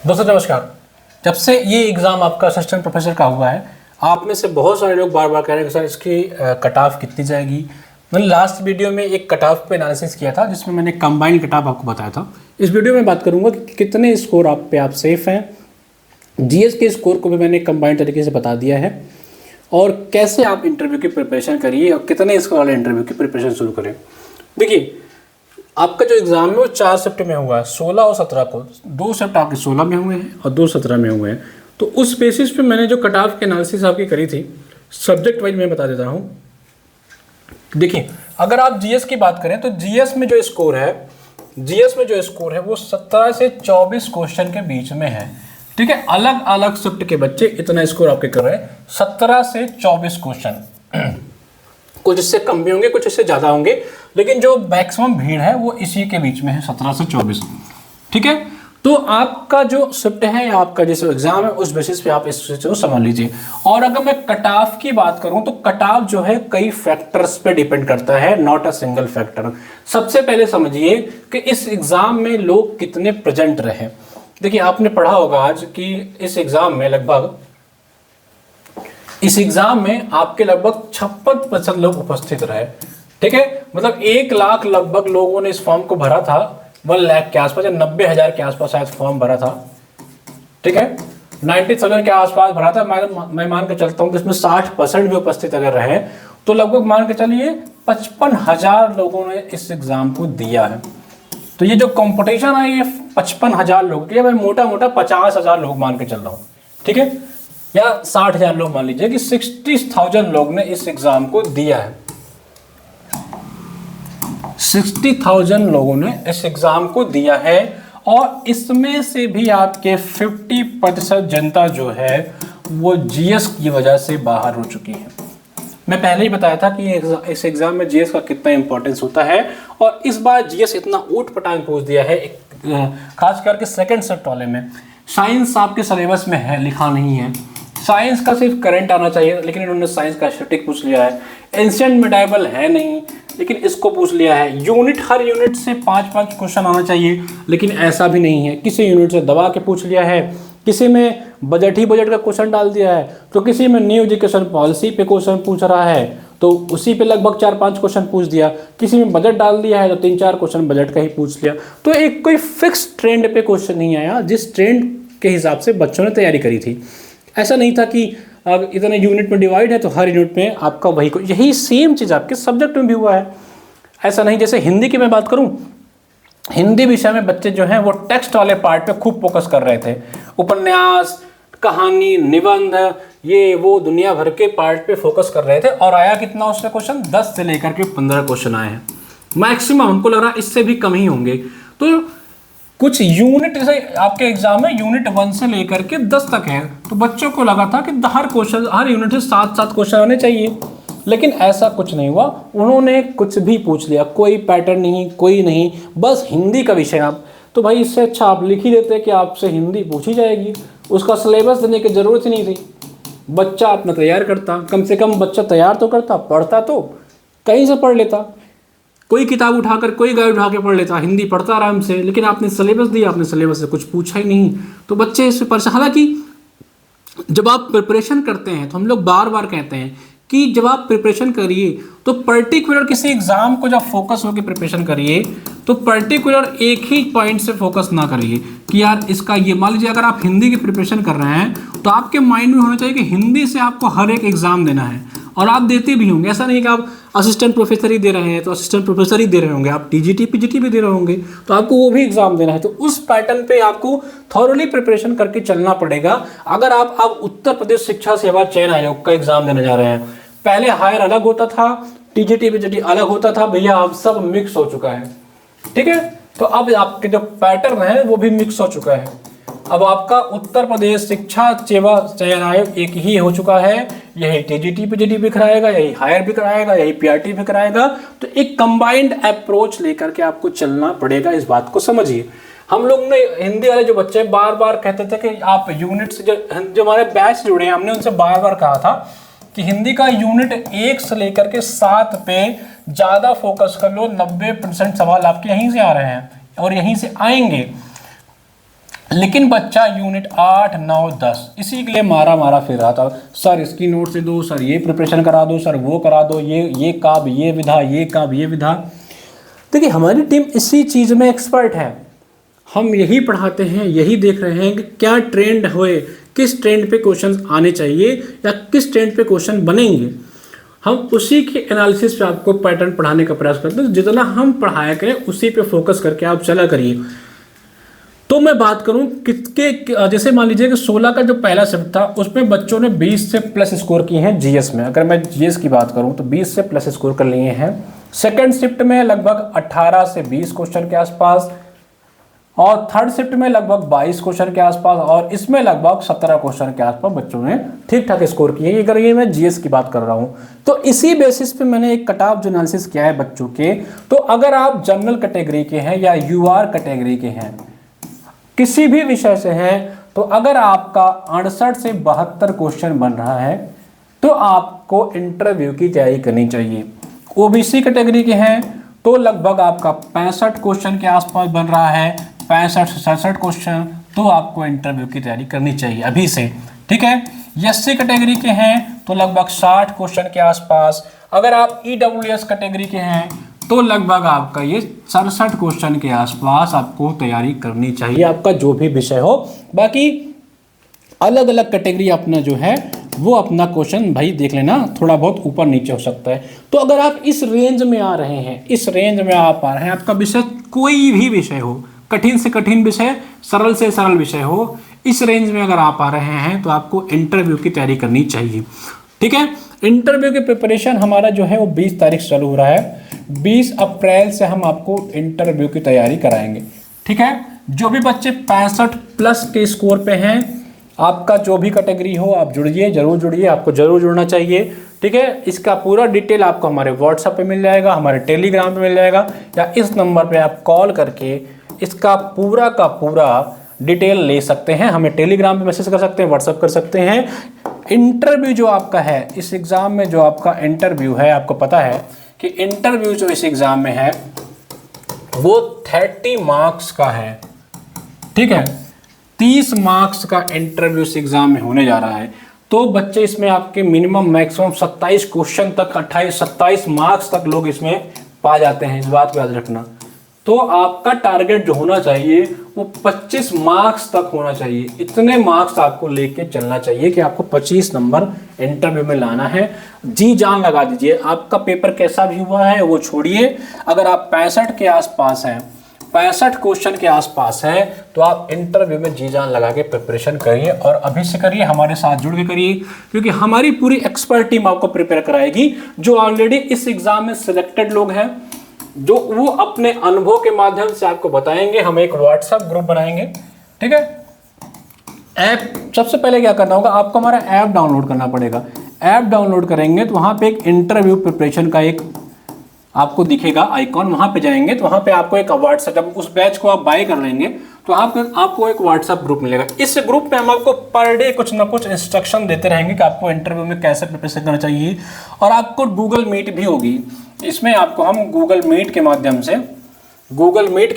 दोस्तों नमस्कार। जब से ये एग्ज़ाम आपका असिस्टेंट प्रोफेसर का हुआ है, आप में से बहुत सारे लोग बार बार कह रहे हैं कि सर इसकी कट ऑफ कितनी जाएगी। मैंने लास्ट वीडियो में एक कट ऑफ पे एनालिसिस किया था जिसमें मैंने कंबाइंड कट ऑफ आपको बताया था। इस वीडियो में बात करूंगा कि कितने स्कोर आप सेफ हैं। जीएस के स्कोर को भी मैंने कंबाइंड तरीके से बता दिया है और कैसे आप इंटरव्यू की प्रिपरेशन करिए और कितने स्कोर वाले इंटरव्यू की प्रिपरेशन शुरू करें। देखिए, आपका जो एग्ज़ाम है वो 4 शिफ्ट में हुआ है, 16 और 17 को। 2 शिफ्ट आपके 16 में हुए हैं और 2 17 में हुए हैं। तो उस बेसिस पे मैंने जो कट ऑफ की एनालिसिस आपकी करी थी, सब्जेक्ट वाइज मैं बता देता हूँ। देखिए, अगर आप जीएस की बात करें तो जीएस में जो स्कोर है वो 17 से 24 क्वेश्चन के बीच में है। ठीक है, अलग अलग शिफ्ट के बच्चे इतना स्कोर आपके कर रहे हैं, 17 से 24 क्वेश्चन। कुछ इससे कम भी होंगे, कुछ इससे ज़्यादा होंगे, लेकिन जो मैक्सिमम भीड़ है वो इसी के बीच में है, 17 से 24। ठीक है, तो आपका जो शिफ्ट है या आपका जैसे एग्जाम है उस बेसिस पे आप इस चीज़ को समझ लीजिए। और अगर मैं कट ऑफ की बात करूं तो कट ऑफ जो है कई फैक्टर्स पे डिपेंड करता है, नॉट अ सिंगल फैक्टर। सबसे पहले समझिए कि इस एग्जाम में लोग कितने प्रेजेंट रहे। देखिए, आपने पढ़ा होगा आज कि इस एग्जाम में आपके लगभग 56% लोग उपस्थित रहे। ठीक है, मतलब 1 लाख लगभग लोगों ने इस फॉर्म को भरा था, 1 लाख के आसपास या 90,000 के आसपास शायद फॉर्म भरा था। ठीक है, 90,000 के आसपास भरा था। मैं मान के चलता हूँ कि इसमें 60% भी उपस्थित अगर रहे तो लगभग मान के चलिए 55,000 लोगों ने इस एग्जाम को दिया है। तो ये जो कॉम्पिटिशन है ये 55,000 लोग की, मैं मोटा मोटा 50,000 लोग मान के चल रहा हूँ। ठीक है, या 60,000 लोग मान लीजिए कि 60,000 लोग ने इस एग्जाम को दिया है। 60,000 लोगों ने इस एग्जाम को दिया है और इसमें से भी आपके 50% जनता जो है वो जीएस की वजह से बाहर हो चुकी है। मैं पहले ही बताया था कि इस एग्जाम में जीएस का कितना इंपॉर्टेंस होता है और इस बार जीएस इतना ऊट पटांग पूछ दिया है, खास करके सेकंड शिफ्ट वाले में। साइंस आपके सिलेबस में है, लिखा नहीं है। साइंस का सिर्फ करंट आना चाहिए, लेकिन इन्होंने साइंस का स्टैटिक पूछ लिया है। एंशिएंट मेडाइवल है नहीं, लेकिन इसको पूछ लिया है। यूनिट, हर यूनिट से 5-5 क्वेश्चन आना चाहिए, लेकिन ऐसा भी नहीं है। किसी यूनिट से दबा के पूछ लिया है, किसी में बजट का क्वेश्चन डाल दिया है, तो किसी में न्यू एजुकेशन पॉलिसी पे क्वेश्चन पूछ रहा है तो उसी पे लगभग 4-5 क्वेश्चन पूछ दिया। किसी में बजट डाल दिया है तो 3-4 क्वेश्चन बजट का ही पूछ लिया। तो एक कोई फिक्स ट्रेंड पे क्वेश्चन नहीं आया जिस ट्रेंड के हिसाब से बच्चों ने तैयारी करी थी। ऐसा नहीं था कि अब इतने यूनिट में डिवाइड है तो हर यूनिट में आपका वही को, यही सेम चीज़ आपके सब्जेक्ट में भी हुआ है। ऐसा नहीं, जैसे हिंदी की मैं बात करूं, हिंदी विषय में बच्चे जो हैं वो टेक्स्ट वाले पार्ट पे खूब फोकस कर रहे थे। उपन्यास, कहानी, निबंध, ये वो दुनिया भर के पार्ट पे फोकस कर रहे थे और आया कितना उससे क्वेश्चन, 10 से लेकर के 15 क्वेश्चन आए हैं मैक्सिमम। हमको लग रहा है इससे भी कम ही होंगे। तो कुछ यूनिट, जैसे आपके एग्जाम में यूनिट 1 से लेकर के 10 तक है, तो बच्चों को लगा था कि हर यूनिट से 7-7 क्वेश्चन आने चाहिए, लेकिन ऐसा कुछ नहीं हुआ। उन्होंने कुछ भी पूछ लिया, कोई पैटर्न नहीं, कोई नहीं, बस हिंदी का विषय। आप तो भाई इससे अच्छा आप लिख ही देते कि आपसे हिंदी पूछी जाएगी, उसका सिलेबस देने की जरूरत ही नहीं थी। बच्चा अपना तैयार करता, कम से कम बच्चा तैयार तो करता, पढ़ता तो कहीं से पढ़ लेता, कोई किताब उठाकर, कोई गाइड उठा के पढ़ लेता, हिंदी पढ़ता आराम से। लेकिन आपने सिलेबस दिया, आपने सिलेबस से कुछ पूछा ही नहीं, तो बच्चे इससे परेशान। हालांकि जब आप प्रिपरेशन करते हैं तो हम लोग बार बार कहते हैं कि जब आप प्रिपरेशन करिए तो पर्टिकुलर किसी एग्जाम को जब फोकस होकर प्रिपरेशन करिए तो पर्टिकुलर एक ही पॉइंट से फोकस ना करिए कि यार इसका ये, मान लीजिए अगर आप हिंदी की प्रिपरेशन कर रहे हैं तो आपके माइंड में होना चाहिए कि हिंदी से आपको हर एक एग्जाम देना है और आप देते भी होंगे। ऐसा नहीं कि आप असिस्टेंट प्रोफेसर ही दे रहे हैं तो असिस्टेंट प्रोफेसर ही दे रहे होंगे, आप टीजीटी पीजीटी भी दे रहे होंगे तो आपको वो भी एग्जाम देना है। तो उस पैटर्न पे आपको थॉरली प्रिपरेशन करके चलना पड़ेगा। अगर आप उत्तर प्रदेश शिक्षा सेवा चयन आयोग का एग्जाम देने जा रहे हैं, पहले हायर अलग होता था, टीजीटी पीजीटी अलग होता था, भैया अब सब मिक्स हो चुका है। ठीक है, तो अब आपके जो पैटर्न है वो भी मिक्स हो चुका है। अब आपका उत्तर प्रदेश शिक्षा सेवा चयन आयोग एक ही हो चुका है, यही टीजीटी पीजीटी भी कराएगा, यही हायर भी कराएगा, यही पीआरटी भी कराएगा। तो एक कंबाइंड अप्रोच लेकर के आपको चलना पड़ेगा, इस बात को समझिए। हम लोग ने हिंदी वाले जो बच्चे बार बार कहते थे कि आप यूनिट से जो हमारे बैच जुड़े हैं, हमने उनसे बार बार कहा था कि हिंदी का यूनिट 1 से लेकर के 7 पे ज़्यादा फोकस कर लो। 90% सवाल आपके यहीं से आ रहे हैं और यहीं से आएंगे। लेकिन बच्चा यूनिट 8, 9, 10 इसी के लिए मारा फिर रहा था, सर इसकी नोट से दो, सर ये प्रिपरेशन करा दो, सर वो करा दो, ये काब ये विधा, ये काब ये विधा। देखिए हमारी टीम इसी चीज़ में एक्सपर्ट है, हम यही पढ़ाते हैं, यही देख रहे हैं कि क्या ट्रेंड होए, किस ट्रेंड पे क्वेश्चन आने चाहिए या किस ट्रेंड पे क्वेश्चन बनेंगे। हम उसी के एनालिसिस पे आपको पैटर्न पढ़ाने का प्रयास करते हैं। जितना हम पढ़ाया करें उसी पे फोकस करके आप चला करिए। तो मैं बात करूं किसके, जैसे मान लीजिए कि 16 का जो पहला शिफ्ट था उसमें बच्चों ने 20 से प्लस स्कोर किए हैं जीएस में। अगर मैं जीएस की बात करूं तो 20 से प्लस स्कोर कर लिए हैं। सेकंड शिफ्ट में लगभग 18 से 20 क्वेश्चन के आसपास, और थर्ड शिफ्ट में लगभग 22 क्वेश्चन के आसपास, और इसमें लगभग 17 क्वेश्चन के आसपास बच्चों ने ठीक ठाक स्कोर किए। अगर ये मैं जीएस की बात कर रहा हूं तो इसी बेसिस पे मैंने एक कट ऑफ जो एनालिसिस किया है बच्चों के। तो अगर आप जनरल कैटेगरी के हैं या यूआर कैटेगरी के हैं, किसी भी विषय से हैं, तो अगर आपका 68 से 72 क्वेश्चन बन रहा है तो आपको इंटरव्यू की तैयारी करनी चाहिए। ओबीसी कैटेगरी के हैं तो लगभग आपका 65 क्वेश्चन के आसपास बन रहा है, 65 से 67 क्वेश्चन, तो आपको इंटरव्यू की तैयारी करनी चाहिए अभी से, ठीक है। एससी कैटेगरी के हैं तो लगभग 60 क्वेश्चन के आसपास। अगर आप ईडब्ल्यूएस कैटेगरी के हैं तो लगभग आपका ये 67 क्वेश्चन के आसपास आपको तैयारी करनी चाहिए, आपका जो भी विषय हो। बाकी अलग अलग कैटेगरी अपना जो है वो अपना क्वेश्चन भाई देख लेना, थोड़ा बहुत ऊपर नीचे हो सकता है। तो अगर आप इस रेंज में आ रहे हैं, इस रेंज में आप आ रहे हैं, आपका विषय कोई भी विषय हो, कठिन से कठिन विषय, सरल से सरल विषय हो, इस रेंज में अगर आप आ रहे हैं तो आपको इंटरव्यू की तैयारी करनी चाहिए, ठीक है। इंटरव्यू की प्रिपरेशन हमारा जो है वो 20 तारीख से चालू हो रहा है। 20 अप्रैल से हम आपको इंटरव्यू की तैयारी कराएंगे, ठीक है। जो भी बच्चे 65 प्लस के स्कोर पे हैं, आपका जो भी कैटेगरी हो आप जुड़िए, जरूर जुड़िए, आपको जरूर जुड़ना चाहिए, ठीक है। इसका पूरा डिटेल आपको हमारे व्हाट्सएप पे मिल जाएगा, हमारे टेलीग्राम पे मिल जाएगा, या इस नंबर पे आप कॉल करके इसका पूरा का पूरा डिटेल ले सकते हैं। हमें टेलीग्राम पे मैसेज कर सकते हैं, व्हाट्सएप कर सकते हैं। इंटरव्यू जो आपका है इस एग्ज़ाम में, जो आपका इंटरव्यू है, आपको पता है कि इंटरव्यू जो इस एग्ज़ाम में है वो 30 मार्क्स का है, ठीक है। 30 मार्क्स का इंटरव्यू इस एग्ज़ाम में होने जा रहा है। तो बच्चे इसमें आपके मिनिमम मैक्सिमम 27 क्वेश्चन तक, 28-27 मार्क्स तक लोग इसमें पा जाते हैं, इस बात को याद रखना। तो आपका टारगेट जो होना चाहिए वो 25 मार्क्स तक होना चाहिए। इतने मार्क्स आपको लेके चलना चाहिए कि आपको 25 नंबर इंटरव्यू में लाना है। जी जान लगा दीजिए, आपका पेपर कैसा भी हुआ है वो छोड़िए। अगर आप 65 के आसपास हैं, 65 क्वेश्चन के आसपास है, तो आप इंटरव्यू में जी जान लगा के प्रिपरेशन करिए, और अभी से करिए, हमारे साथ जुड़ के करिए, क्योंकि हमारी पूरी एक्सपर्ट टीम आपको प्रिपेयर कराएगी, जो ऑलरेडी इस एग्जाम में सिलेक्टेड लोग हैं, जो वो अपने अनुभव के माध्यम से आपको बताएंगे। हम एक व्हाट्सएप ग्रुप बनाएंगे, ठीक है। ऐप सबसे पहले क्या करना होगा, आपको हमारा ऐप डाउनलोड करना पड़ेगा। ऐप डाउनलोड करेंगे तो वहाँ पे एक इंटरव्यू प्रिपरेशन का एक आपको दिखेगा आइकॉन, वहाँ पे जाएंगे तो वहाँ पे आपको एक व्हाट्सएप, जब उस बैच को आप बाय कर लेंगे तो आपको एक व्हाट्सएप ग्रुप मिलेगा। इस ग्रुप में हम आपको पर डे कुछ ना कुछ इंस्ट्रक्शन देते रहेंगे कि आपको इंटरव्यू में कैसे प्रिपरेशन करना चाहिए। और आपको गूगल मीट भी होगी, इसमें आपको हम गूगल मीट के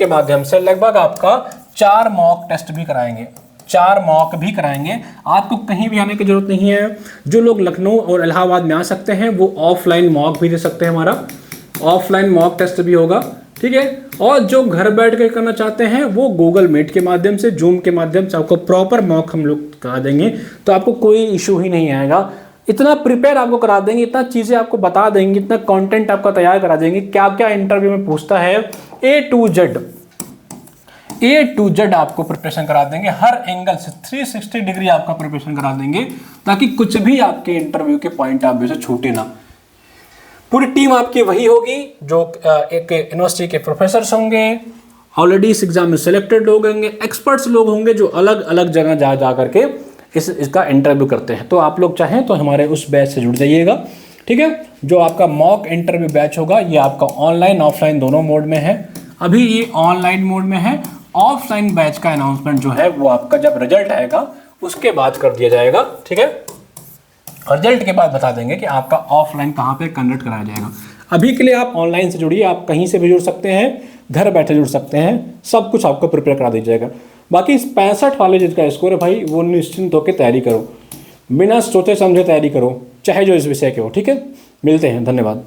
माध्यम से लगभग आपका 4 मॉक टेस्ट भी कराएंगे, 4 मॉक भी कराएंगे। आपको कहीं भी आने की जरूरत नहीं है। जो लोग लखनऊ और इलाहाबाद में आ सकते हैं वो ऑफलाइन मॉक भी दे सकते हैं, हमारा ऑफलाइन मॉक टेस्ट भी होगा, ठीक है। और जो घर बैठ कर करना चाहते हैं वो गूगल मीट के माध्यम से, जूम के माध्यम से आपको प्रॉपर मॉक हम लोग करा देंगे, तो आपको कोई इशू ही नहीं आएगा। इतना प्रिपेयर आपको करा देंगे, इतना चीज़ें आपको बता देंगे, इतना कंटेंट आपका तैयार करा देंगे, क्या क्या इंटरव्यू में पूछता है, A to Z आपको प्रिपरेशन करा देंगे। हर एंगल से 360 डिग्री आपका प्रिपरेशन करा देंगे, ताकि कुछ भी आपके इंटरव्यू के पॉइंट ऑफ व्यू से छूटे ना। पूरी टीम आपकी वही होगी जो एक यूनिवर्सिटी के प्रोफेसर होंगे, ऑलरेडी इस एग्जाम में सिलेक्टेड लोग होंगे, एक्सपर्ट्स लोग होंगे जो अलग अलग जगह जा करके इसका इंटरव्यू करते हैं। तो आप लोग चाहें तो हमारे उस बैच से जुड़ जाइएगा, ठीक है। जो आपका मॉक इंटरव्यू बैच होगा ये आपका ऑनलाइन ऑफलाइन दोनों मोड में है। अभी ये ऑनलाइन मोड में है। ऑफलाइन बैच का अनाउंसमेंट जो है वो आपका जब रिजल्ट आएगा उसके बाद कर दिया जाएगा, ठीक है। रिजल्ट के बाद बता देंगे कि आपका ऑफलाइन कहाँ पे कंडक्ट कराया जाएगा। अभी के लिए आप ऑनलाइन से जुड़िए, आप कहीं से भी जुड़ सकते हैं, घर बैठे जुड़ सकते हैं, सब कुछ आपको प्रिपेयर करा दिया जाएगा। बाकी इस 65 वाले जिसका स्कोर है भाई, वो निश्चिंत होकर तैयारी करो, बिना सोचे समझे तैयारी करो, चाहे जो इस विषय के हो। ठीक है, मिलते हैं, धन्यवाद।